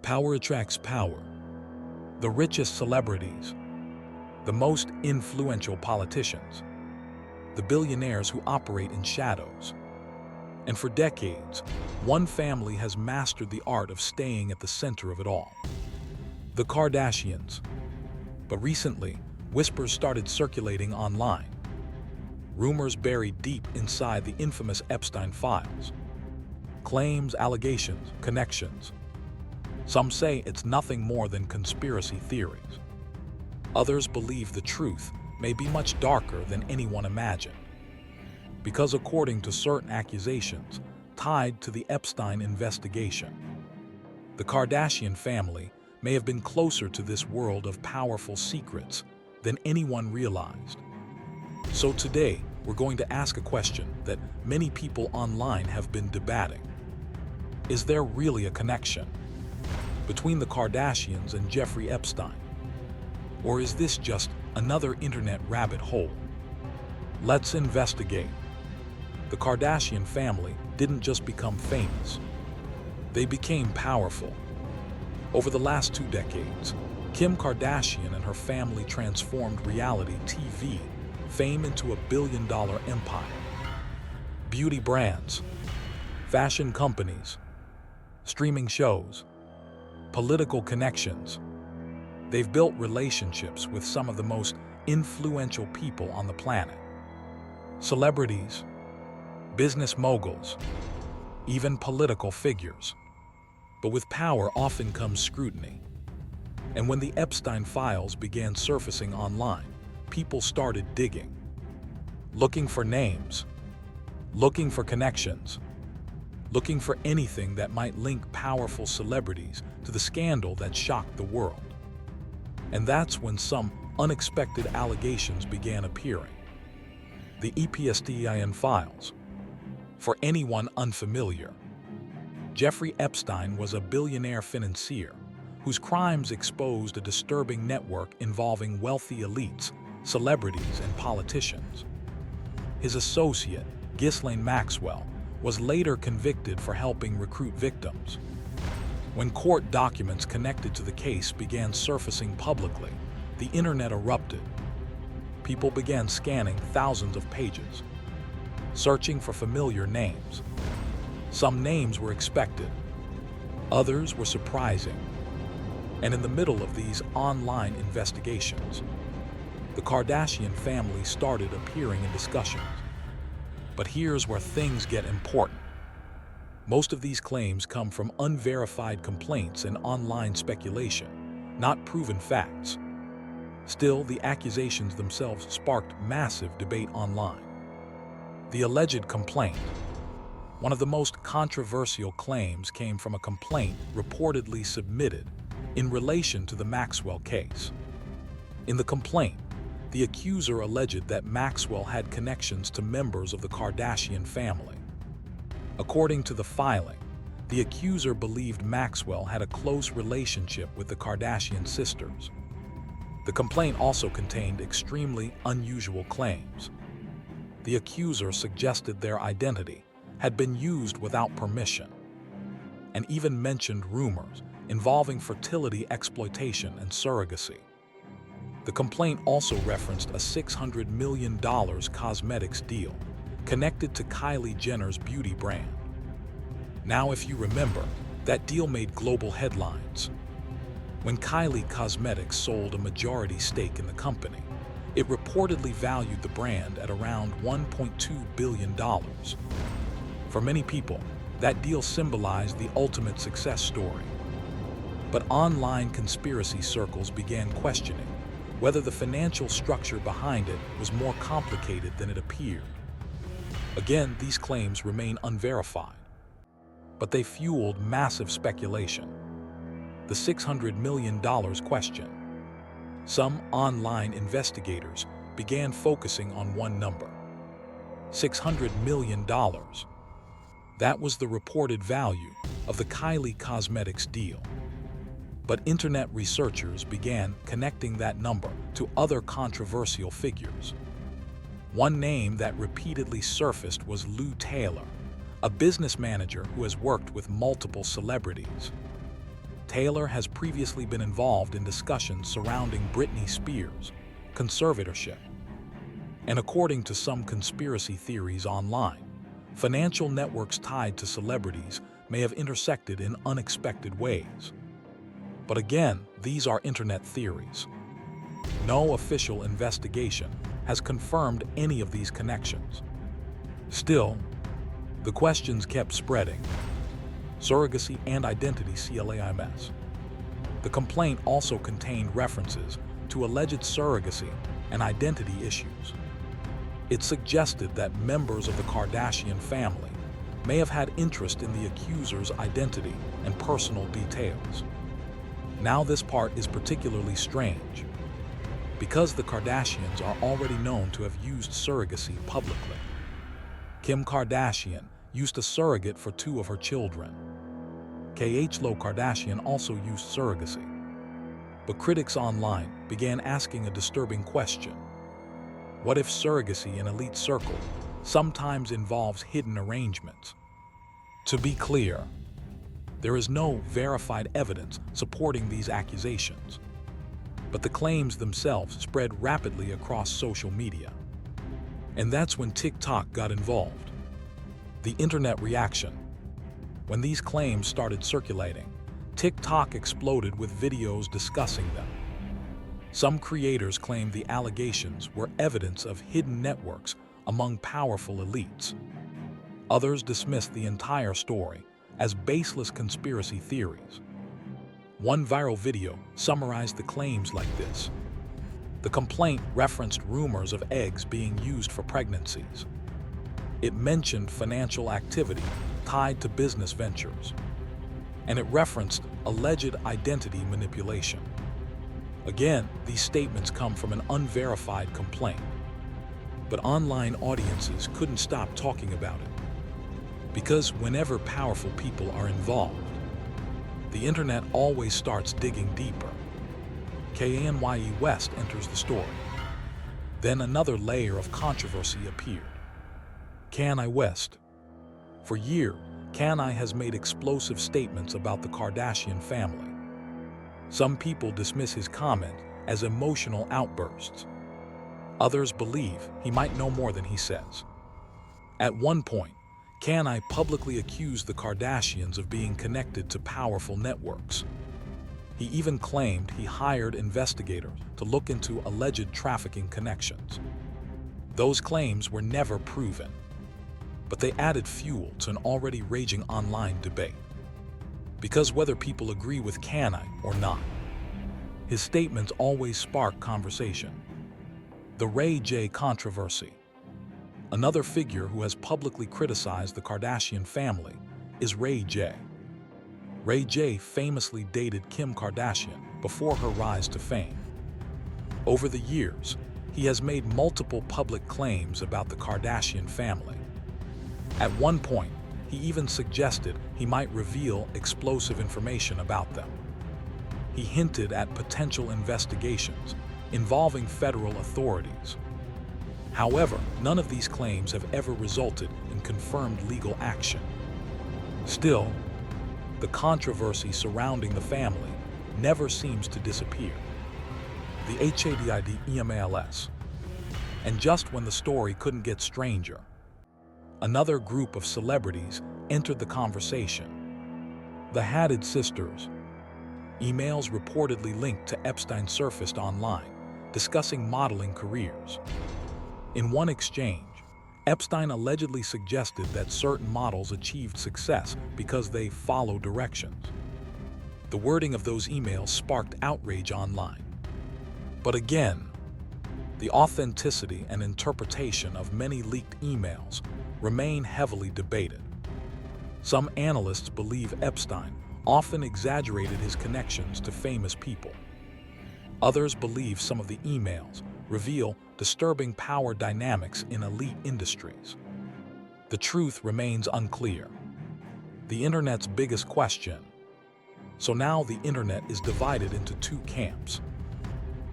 Power attracts power. The richest celebrities, the most influential politicians, the billionaires who operate in shadows. And for decades, one family has mastered the art of staying at the center of it all. The Kardashians. But recently, whispers started circulating online. Rumors buried deep inside the infamous Epstein files. Claims, allegations, connections. Some say it's nothing more than conspiracy theories. Others believe the truth may be much darker than anyone imagined. Because according to certain accusations tied to the Epstein investigation, the Kardashian family may have been closer to this world of powerful secrets than anyone realized. So today, we're going to ask a question that many people online have been debating. Is there really a connection between the Kardashians and Jeffrey Epstein? Or is this just another internet rabbit hole? Let's investigate. The Kardashian family didn't just become famous. They became powerful. Over the last 2 decades, Kim Kardashian and her family transformed reality TV fame into a billion-dollar empire. Beauty brands, fashion companies, streaming shows, political connections. They've built relationships with some of the most influential people on the planet. Celebrities, business moguls, even political figures. But with power often comes scrutiny. And when the Epstein files began surfacing online, people started digging, looking for names, looking for connections, looking for anything that might link powerful celebrities to the scandal that shocked the world. And that's when some unexpected allegations began appearing. The Epstein files. For anyone unfamiliar, Jeffrey Epstein was a billionaire financier whose crimes exposed a disturbing network involving wealthy elites, celebrities, and politicians. His associate, Ghislaine Maxwell, was later convicted for helping recruit victims. When court documents connected to the case began surfacing publicly, the internet erupted. People began scanning thousands of pages, searching for familiar names. Some names were expected, others were surprising. And in the middle of these online investigations, the Kardashian family started appearing in discussions. But here's where things get important. Most of these claims come from unverified complaints and online speculation, not proven facts. Still, the accusations themselves sparked massive debate online. The alleged complaint. One of the most controversial claims came from a complaint reportedly submitted in relation to the Maxwell case. In the complaint, the accuser alleged that Maxwell had connections to members of the Kardashian family. According to the filing, the accuser believed Maxwell had a close relationship with the Kardashian sisters. The complaint also contained extremely unusual claims. The accuser suggested their identity had been used without permission, and even mentioned rumors involving fertility exploitation and surrogacy. The complaint also referenced a $600 million cosmetics deal connected to Kylie Jenner's beauty brand. Now, if you remember, that deal made global headlines. When Kylie Cosmetics sold a majority stake in the company, it reportedly valued the brand at around $1.2 billion. For many people, that deal symbolized the ultimate success story. But online conspiracy circles began questioning whether the financial structure behind it was more complicated than it appeared. Again, these claims remain unverified, but they fueled massive speculation. The $600 million question. Some online investigators began focusing on one number: $600 million. That was the reported value of the Kylie Cosmetics deal. But internet researchers began connecting that number to other controversial figures. One name that repeatedly surfaced was Lou Taylor, a business manager who has worked with multiple celebrities. Taylor has previously been involved in discussions surrounding Britney Spears' conservatorship. And according to some conspiracy theories online, financial networks tied to celebrities may have intersected in unexpected ways. But again, these are internet theories. No official investigation has confirmed any of these connections. Still, the questions kept spreading. Surrogacy and identity claims. The complaint also contained references to alleged surrogacy and identity issues. It suggested that members of the Kardashian family may have had interest in the accuser's identity and personal details. Now this part is particularly strange, because the Kardashians are already known to have used surrogacy publicly. Kim Kardashian used a surrogate for 2 of her children. Khloe Kardashian also used surrogacy. But critics online began asking a disturbing question. What if surrogacy in elite circle sometimes involves hidden arrangements? To be clear, there is no verified evidence supporting these accusations, but the claims themselves spread rapidly across social media. And that's when TikTok got involved. The internet reaction. When these claims started circulating, TikTok exploded with videos discussing them. Some creators claimed the allegations were evidence of hidden networks among powerful elites. Others dismissed the entire story as baseless conspiracy theories. One viral video summarized the claims like this. The complaint referenced rumors of eggs being used for pregnancies. It mentioned financial activity tied to business ventures. And it referenced alleged identity manipulation. Again, these statements come from an unverified complaint. But online audiences couldn't stop talking about it. Because whenever powerful people are involved, the internet always starts digging deeper. Kanye West enters the story. Then another layer of controversy appeared. Kanye West. For years, Kanye has made explosive statements about the Kardashian family. Some people dismiss his comment as emotional outbursts. Others believe he might know more than he says. At one point, Kanye publicly accused the Kardashians of being connected to powerful networks. He even claimed he hired investigators to look into alleged trafficking connections. Those claims were never proven, but they added fuel to an already raging online debate. Because whether people agree with Kanye or not, his statements always spark conversation. The Ray J controversy. Another figure who has publicly criticized the Kardashian family is Ray J. Ray J famously dated Kim Kardashian before her rise to fame. Over the years, he has made multiple public claims about the Kardashian family. At one point, he even suggested he might reveal explosive information about them. He hinted at potential investigations involving federal authorities. However, none of these claims have ever resulted in confirmed legal action. Still, the controversy surrounding the family never seems to disappear. The HADIDEMALS. And just when the story couldn't get stranger, another group of celebrities entered the conversation. The Haddad sisters. Emails reportedly linked to Epstein surfaced online, discussing modeling careers. In one exchange, Epstein allegedly suggested that certain models achieved success because they follow directions. The wording of those emails sparked outrage online. But again, the authenticity and interpretation of many leaked emails remain heavily debated. Some analysts believe Epstein often exaggerated his connections to famous people. Others believe some of the emails reveal disturbing power dynamics in elite industries. The truth remains unclear. The internet's biggest question. So now the internet is divided into two camps.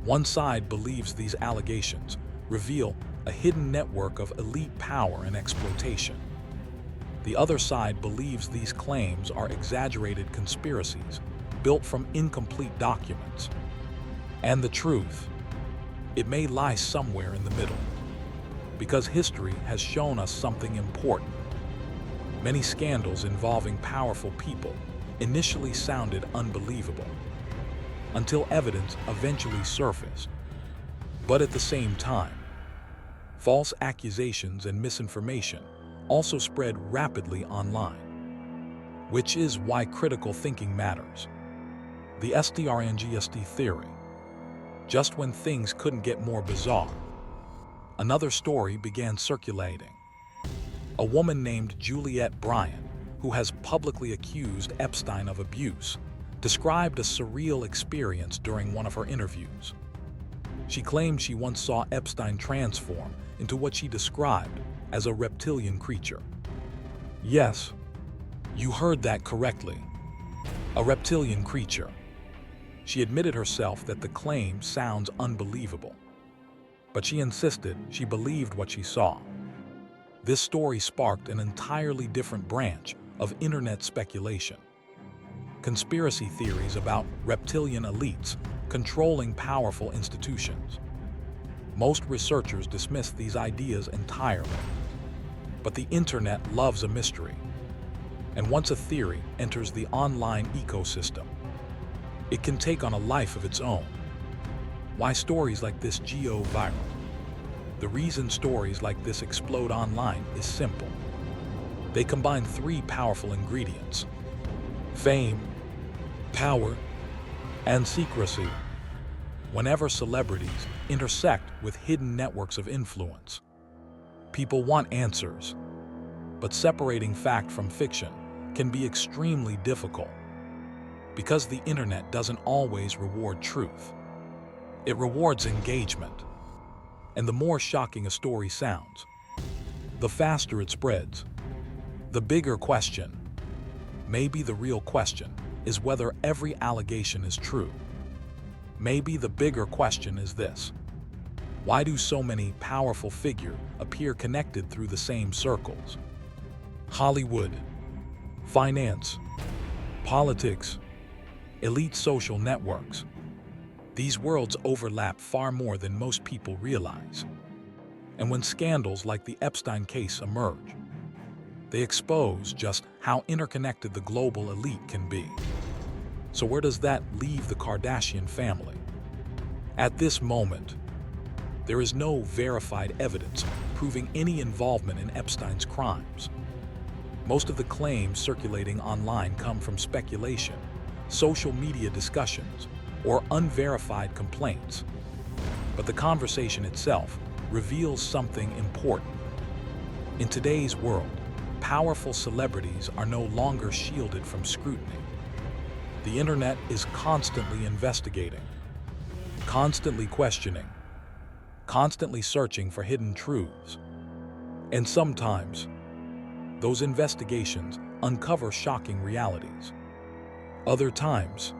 One side believes these allegations reveal a hidden network of elite power and exploitation. The other side believes these claims are exaggerated conspiracies built from incomplete documents. And the truth, it may lie somewhere in the middle. Because history has shown us something important. Many scandals involving powerful people initially sounded unbelievable, until evidence eventually surfaced. But at the same time, false accusations and misinformation also spread rapidly online, which is why critical thinking matters. The STRNGST theory. Just when things couldn't get more bizarre, another story began circulating. A woman named Juliette Bryant, who has publicly accused Epstein of abuse, described a surreal experience during one of her interviews. She claimed she once saw Epstein transform into what she described as a reptilian creature. Yes, you heard that correctly. A reptilian creature. She admitted herself that the claim sounds unbelievable, but she insisted she believed what she saw. This story sparked an entirely different branch of internet speculation. Conspiracy theories about reptilian elites controlling powerful institutions. Most researchers dismiss these ideas entirely. But the internet loves a mystery. And once a theory enters the online ecosystem, it can take on a life of its own. Why stories like this go viral? The reason stories like this explode online is simple. They combine three powerful ingredients: fame, power, and secrecy. Whenever celebrities intersect with hidden networks of influence, people want answers. But separating fact from fiction can be extremely difficult, because the internet doesn't always reward truth. It rewards engagement. And the more shocking a story sounds, the faster it spreads. The bigger question, maybe the real question, is whether every allegation is true. Maybe the bigger question is this: why do so many powerful figures appear connected through the same circles? Hollywood, finance, politics, elite social networks. These worlds overlap far more than most people realize. And when scandals like the Epstein case emerge, they expose just how interconnected the global elite can be. So where does that leave the Kardashian family? At this moment, there is no verified evidence proving any involvement in Epstein's crimes. Most of the claims circulating online come from speculation, social media discussions, or unverified complaints. But the conversation itself reveals something important. In today's world, powerful celebrities are no longer shielded from scrutiny. The internet is constantly investigating, constantly questioning, constantly searching for hidden truths. And sometimes, those investigations uncover shocking realities. Other times,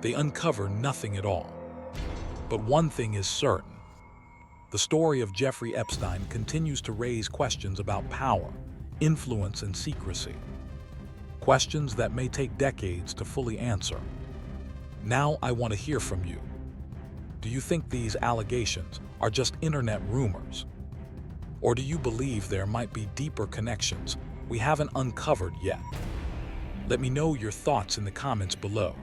they uncover nothing at all. But one thing is certain. The story of Jeffrey Epstein continues to raise questions about power, influence, and secrecy. Questions that may take decades to fully answer. Now I want to hear from you. Do you think these allegations are just internet rumors? Or do you believe there might be deeper connections we haven't uncovered yet? Let me know your thoughts in the comments below.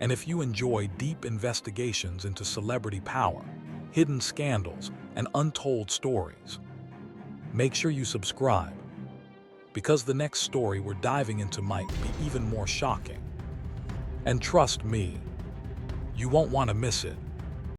And if you enjoy deep investigations into celebrity power, hidden scandals, and untold stories, make sure you subscribe, because the next story we're diving into might be even more shocking. And trust me, you won't want to miss it.